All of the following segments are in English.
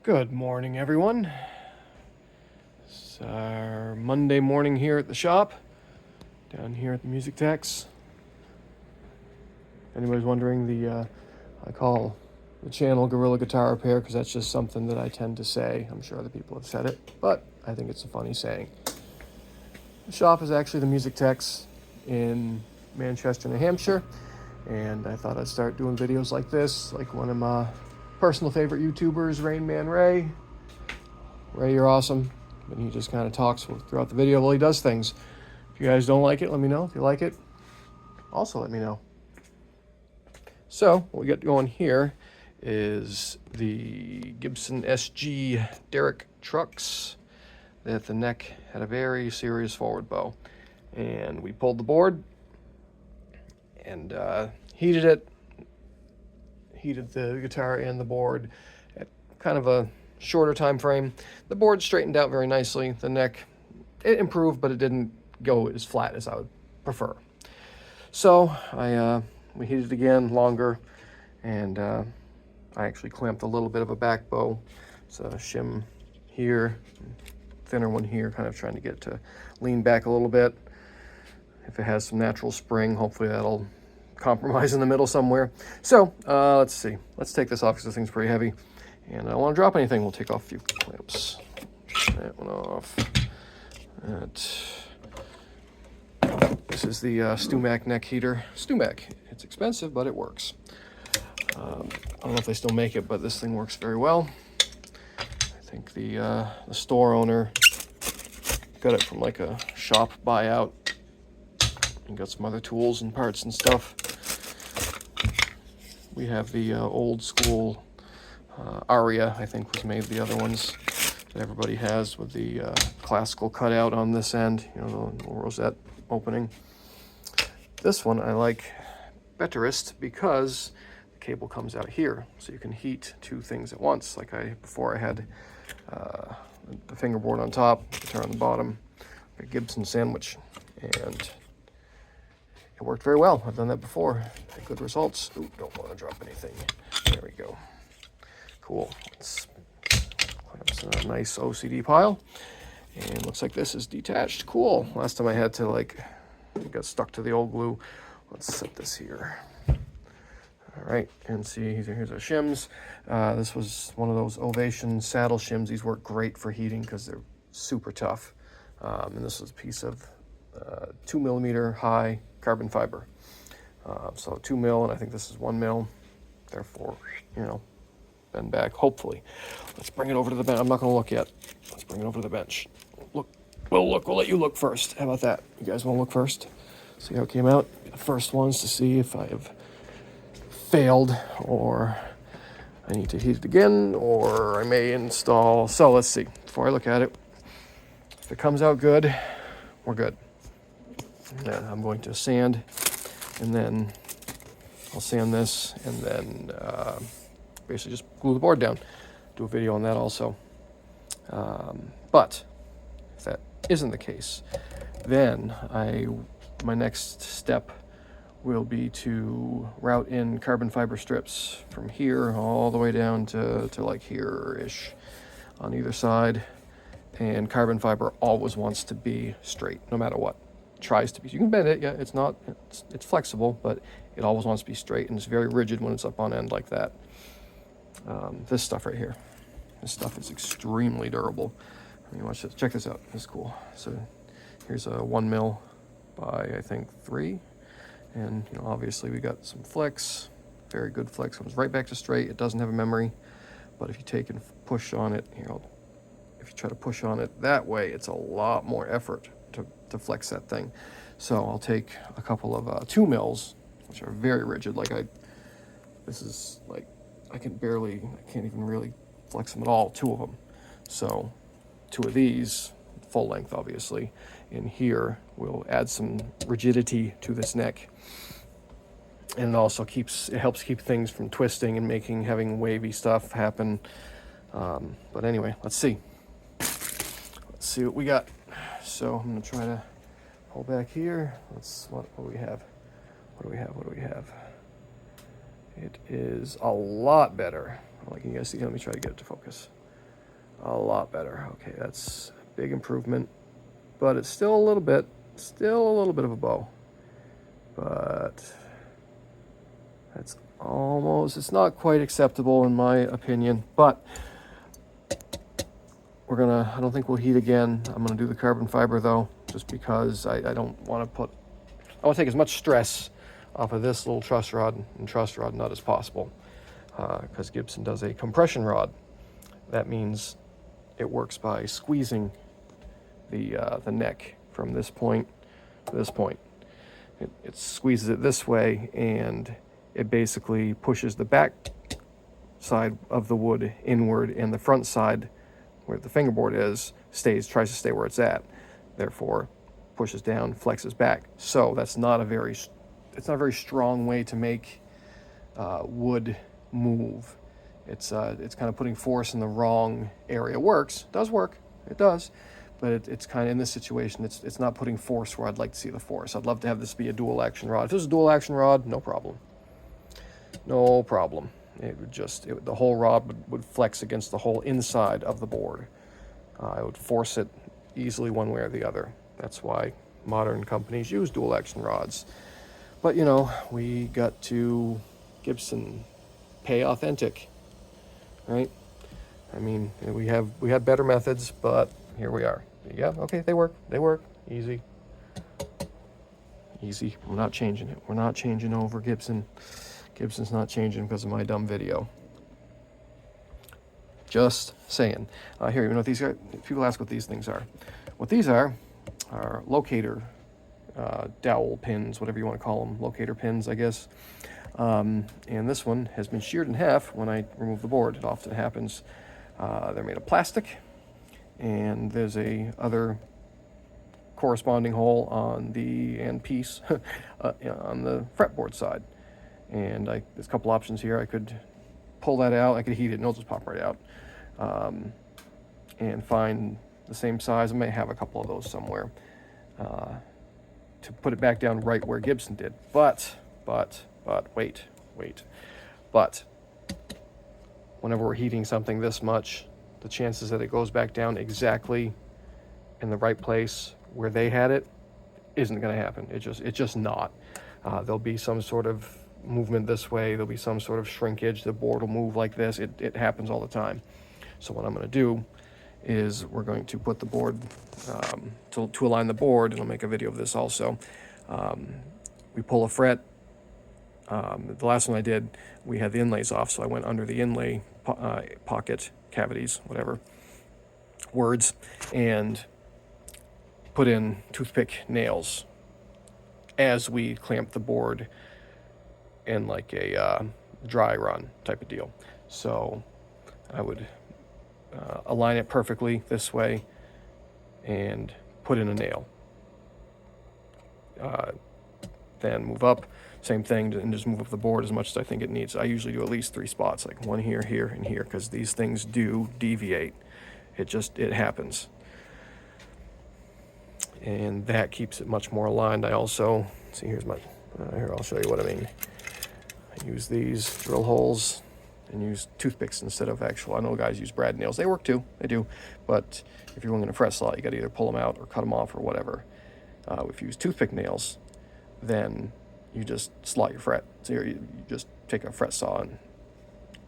Good morning, everyone. It's our Monday morning here at the shop, down here at the Music Techs. If anybody's wondering, I call the channel Gorilla Guitar Repair because that's just something that I tend to say. I'm sure other people have said it, but I think it's a funny saying. The shop is actually the Music Techs in Manchester, New Hampshire, and I thought I'd start doing videos like this, like one of my personal favorite YouTubers, Rain Man Ray. Ray, you're awesome. And he just kind of talks throughout the video while he does things. If you guys don't like it, let me know. If you like it, also let me know. So what we got going here is the Gibson SG Derrick trucks that the neck had a very serious forward bow. And we pulled the board and heated the guitar and the board at kind of a shorter time frame. The board straightened out very nicely. The neck, it improved, but it didn't go as flat as I would prefer. So we heated it again, longer, and I actually clamped a little bit of a back bow. It's a shim here, thinner one here, kind of trying to get it to lean back a little bit. If it has some natural spring, hopefully that'll compromise in the middle somewhere. So let's see. Let's take this off because this thing's pretty heavy. And I don't want to drop anything. We'll take off a few clamps. That one off. This is the StewMac neck heater. StewMac. It's expensive, but it works. I don't know if they still make it, but this thing works very well. I think the store owner got it from like a shop buyout and got some other tools and parts and stuff. We have the old school Aria, I think, was made the other ones that everybody has with the classical cutout on this end, you know, the rosette opening. This one I like betterest because the cable comes out here, so you can heat two things at once. Like before I had the fingerboard on top, guitar on the bottom, a Gibson sandwich, and it worked very well. I've done that before. Had good results. Ooh, don't want to drop anything. There we go. Cool. It's a nice OCD pile. And looks like this is detached. Cool. Last time I had to it got stuck to the old glue. Let's set this here. All right, and see, here's our shims. This was one of those Ovation saddle shims. These work great for heating because they're super tough. And this is a piece of 2 millimeter high carbon fiber. So 2 mil, and I think this is 1 mil. Therefore, bend back, hopefully. Let's bring it over to the bench. I'm not going to look yet. Let's bring it over to the bench. Look. We'll let you look first. How about that? You guys want to look first? See how it came out? The first ones to see if I have failed or I need to heat it again or I may install. So let's see. Before I look at it, if it comes out good, we're good. Then I'm going to sand, and then I'll sand this, and then basically just glue the board down. Do a video on that also. But if that isn't the case, then my next step will be to route in carbon fiber strips from here all the way down to like here-ish on either side. And carbon fiber always wants to be straight, no matter what. Tries to be. You can bend it, yeah, it's flexible, but it always wants to be straight, and it's very rigid when it's up on end like that. This stuff right here, this stuff is extremely durable. I mean, watch this. Check this out. It's cool. So here's a 1 mil by I think 3, and obviously we got some flex, very good flex. Comes right back to straight. It doesn't have a memory, but if you take and push on it, if you try to push on it that way, it's a lot more effort to flex that thing. So I'll take a couple of 2 mils, which are very rigid. This is like, I can't even really flex them at all, 2 of them. So 2 of these, full length obviously, in here will add some rigidity to this neck. And it also helps keep things from twisting and having wavy stuff happen. But anyway, let's see what we got. So I'm going to try to pull back here. What do we have? It is a lot better. Can you guys see? Let me try to get it to focus. A lot better. Okay, that's a big improvement, but it's still a little bit of a bow. But it's not quite acceptable in my opinion, but I don't think we'll heat again. I'm gonna do the carbon fiber though, just because I don't want to take as much stress off of this little truss rod and truss rod nut as possible, because Gibson does a compression rod. That means it works by squeezing the neck from this point to this point. It squeezes it this way, and it basically pushes the back side of the wood inward, and the front side, where the fingerboard is, tries to stay where it's at. Therefore, pushes down, flexes back. So it's not a very strong way to make wood move. It's kind of putting force in the wrong area. It does work, it does, but it's kind of, in this situation, it's not putting force where I'd like to see the force. I'd love to have this be a dual action rod. If this was a dual action rod, no problem. No problem. The whole rod would flex against the whole inside of the board. I would force it easily one way or the other. That's why modern companies use dual action rods. But we got to Gibson pay authentic, right? I mean, we had better methods, but here we are. Yeah, okay, they work. Easy. We're not changing it. We're not changing over Gibson. Gibson's not changing because of my dumb video. Just saying. Here, you know what these are? People ask what these things are. What these are locator dowel pins, whatever you want to call them, locator pins, I guess. And this one has been sheared in half when I remove the board. It often happens. They're made of plastic, and there's a other corresponding hole on the end piece on the fretboard side. And there's a couple options here. I could pull that out. I could heat it, and it'll just pop right out. And find the same size. I may have a couple of those somewhere to put it back down right where Gibson did. But wait. But whenever we're heating something this much, the chances that it goes back down exactly in the right place where they had it isn't going to happen. It's just not. There'll be some sort of movement this way. There'll be some sort of shrinkage. The board will move like this. It happens all the time. So what I'm going to do is we're going to put the board to align the board, and I'll make a video of this also. We pull a fret. The last one I did, we had the inlays off, so I went under the inlay pocket cavities, whatever words, and put in toothpick nails as we clamped the board in like a dry run type of deal. So I would align it perfectly this way and put in a nail. Then move up, same thing, and just move up the board as much as I think it needs. I usually do at least 3 spots, like one here, here, and here, because these things do deviate. It happens. And that keeps it much more aligned. I also, see, here's my, here, I'll show you what I mean. I use these drill holes and use toothpicks instead of actual, I know guys use brad nails. They work too, they do. But if you're going to fret slot, you got to either pull them out or cut them off or whatever. If you use toothpick nails, then you just slot your fret. So you just take a fret saw and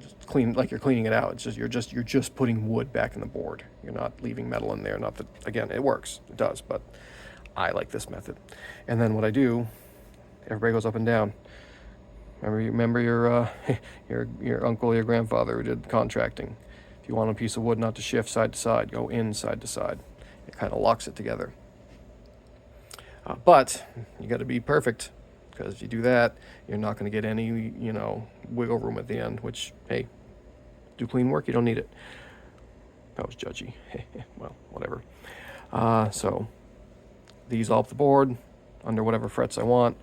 just clean, like you're cleaning it out. It's just you're just putting wood back in the board. You're not leaving metal in there. Not that, again, it works, it does, but I like this method. And then what I do, everybody goes up and down. Remember your uncle, your grandfather who did contracting. If you want a piece of wood not to shift side to side, go in side to side. It kind of locks it together. But you got to be perfect, because if you do that, you're not going to get any, wiggle room at the end, which, hey, do clean work, you don't need it. That was judgy. Well, whatever. So these all up the board under whatever frets I want.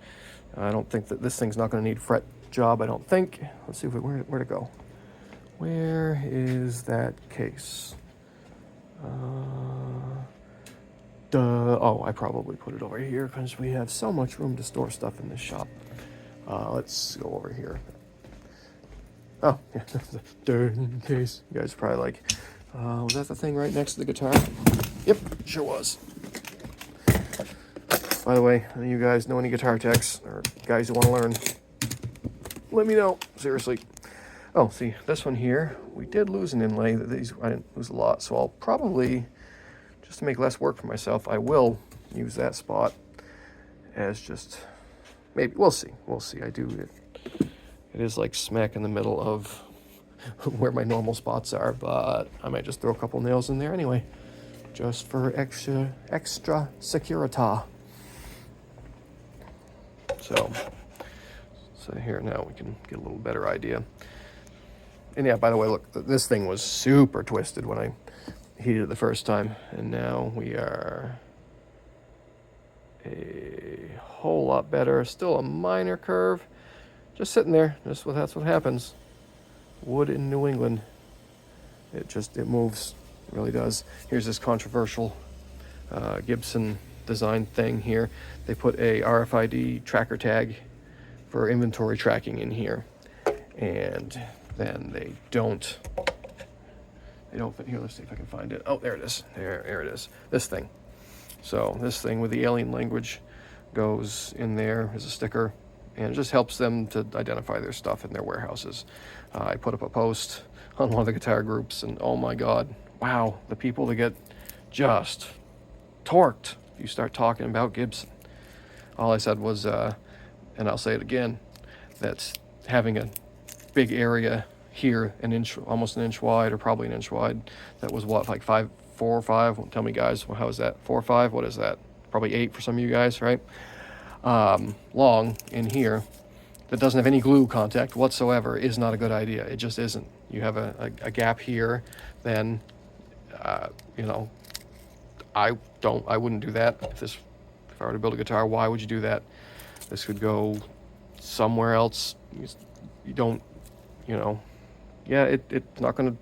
I don't think that this thing's not going to need fret job, I don't think. Let's see where to go. Where is that case? Oh, I probably put it over here because we have so much room to store stuff in this shop. Let's go over here. Oh, yeah, the darn case. You guys are probably like, Was that the thing right next to the guitar? Yep, sure was. By the way, any of you guys know any guitar techs or guys who want to learn, let me know. Seriously. Oh, see, this one here, we did lose an inlay. I didn't lose a lot, so I'll probably, just to make less work for myself, I will use that spot as just, maybe, we'll see. We'll see. It is like smack in the middle of where my normal spots are, but I might just throw a couple nails in there anyway, just for extra security. So here now we can get a little better idea. And yeah, by the way, look, this thing was super twisted when I heated it the first time, and now we are a whole lot better. Still a minor curve, just sitting there. That's what happens. Wood in New England, it moves, it really does. Here's this controversial Gibson design thing here. They put a RFID tracker tag for inventory tracking in here, and then they don't here, let's see if I can find it. Oh, there it is. There it is. This thing. So this thing with the alien language goes in there as a sticker, and it just helps them to identify their stuff in their warehouses. I put up a post on one of the guitar groups, and oh my God, wow, the people that get just torqued if you start talking about Gibson. All I said was, and I'll say it again, that's having a big area here, almost an inch wide, or probably an inch wide. That was what, like 4 or 5? Well, tell me guys, how is that? 4 or 5? What is that? Probably 8 for some of you guys, right? Long in here that doesn't have any glue contact whatsoever is not a good idea. It just isn't. You have a gap here, then you know, I wouldn't do that. If I were to build a guitar, why would you do that? This could go somewhere else. You don't, you know, yeah, it's not gonna,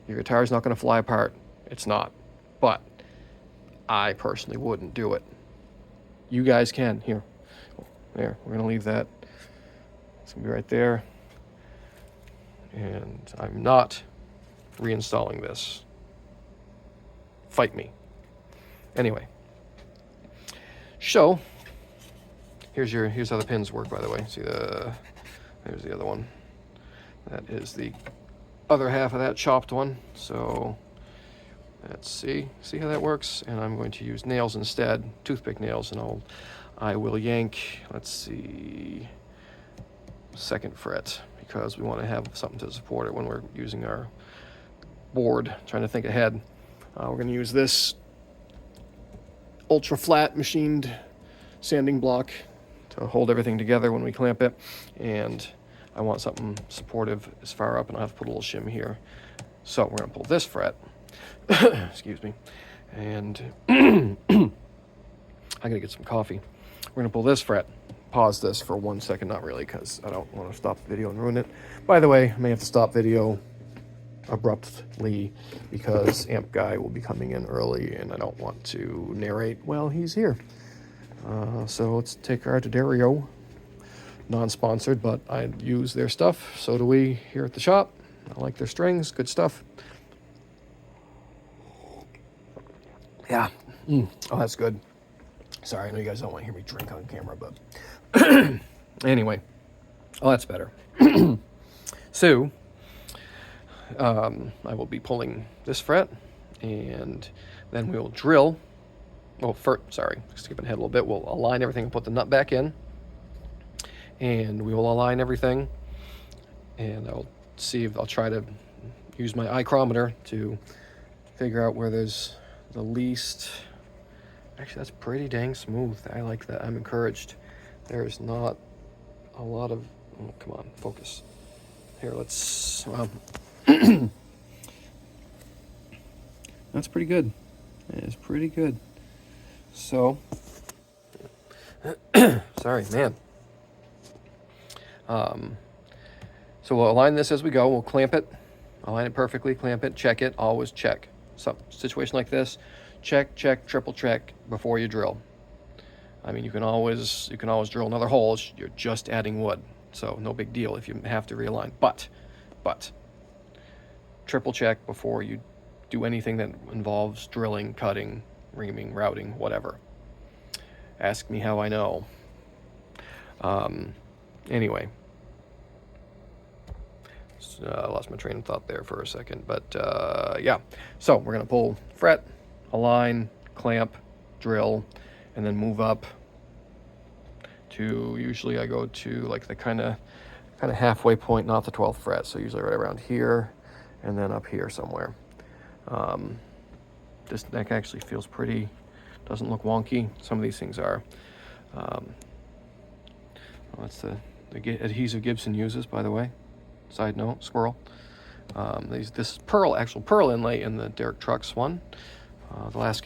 your guitar's not gonna fly apart. It's not. But I personally wouldn't do it. You guys can. Here, there, we're gonna leave that. It's gonna be right there. And I'm not reinstalling this. Fight me. Anyway, so here's how the pins work, by the way. See there's the other one. That is the other half of that chopped one. So let's see how that works. And I'm going to use nails instead, toothpick nails, and I will yank, let's see, 2nd fret, because we want to have something to support it when we're using our board. Trying to think ahead. We're going to use this ultra flat machined sanding block to hold everything together when we clamp it, and I want something supportive as far up, and I'll have to put a little shim here. So we're going to pull this fret, excuse me, and I'm going to get some coffee. We're going to pull this fret, pause this for 1 second, not really, because I don't want to stop the video and ruin it. By the way, I may have to stop video abruptly because Amp Guy will be coming in early, and I don't want to narrate while he's here. So let's take our to Dario. Non-sponsored, but I use their stuff. So do we here at the shop. I like their strings. Good stuff. Yeah. Oh, that's good. Sorry, I know you guys don't want to hear me drink on camera, but anyway. Oh, that's better. So I will be pulling this fret, and then we'll drill. Well, skipping ahead a little bit, we'll align everything and put the nut back in, and we will align everything, and I'll try to use my ichrometer to figure out where there's the least. Actually, that's pretty dang smooth. I like that. I'm encouraged. There's not a lot of, oh, come on, focus. Here, let's, that's pretty good. It is pretty good. So, sorry, man. So we'll align this as we go. We'll clamp it, align it perfectly, clamp it, check it, always check. Some situation like this, check, triple check before you drill. I mean, you can always drill another hole. You're just adding wood, so no big deal if you have to realign. But triple check before you do anything that involves drilling, cutting, reaming, routing, whatever. Ask me how I know. Anyway, I lost my train of thought there for a second, but yeah. So we're gonna pull fret, align, clamp, drill, and then move up to, usually I go to like the kind of halfway point, not the 12th fret. So usually right around here, and then up here somewhere. This neck actually feels pretty, doesn't look wonky. Some of these things are. Well, that's the adhesive Gibson uses, by the way. Side note, squirrel. This actual pearl inlay in the Derek Trucks one. The last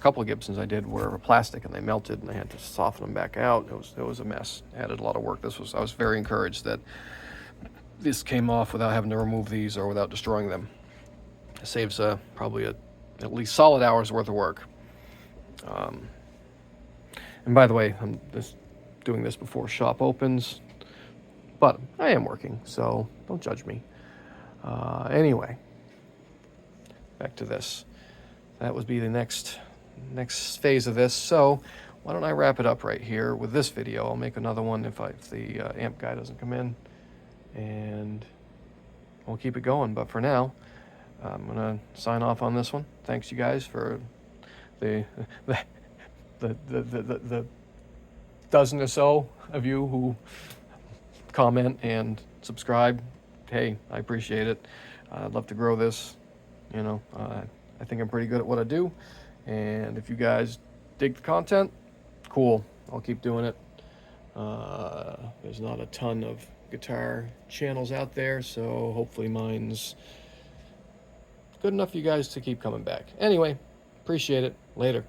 couple of Gibsons I did were plastic, and they melted, and I had to soften them back out. It was a mess. Added a lot of work. I was very encouraged that this came off without having to remove these or without destroying them. It saves probably at least solid hours worth of work. And by the way, I'm just doing this before shop opens, but I am working, so don't judge me. Anyway, back to this. That would be the next phase of this. So why don't I wrap it up right here with this video? I'll make another one if the amp guy doesn't come in, and we'll keep it going. But for now, I'm gonna sign off on this one. Thanks you guys for the dozen or so of you who comment and subscribe. Hey, I appreciate it. I'd love to grow this. You know, I think I'm pretty good at what I do, and if you guys dig the content, cool. I'll keep doing it. There's not a ton of guitar channels out there, so hopefully mine's good enough for you guys to keep coming back. Anyway, appreciate it. Later.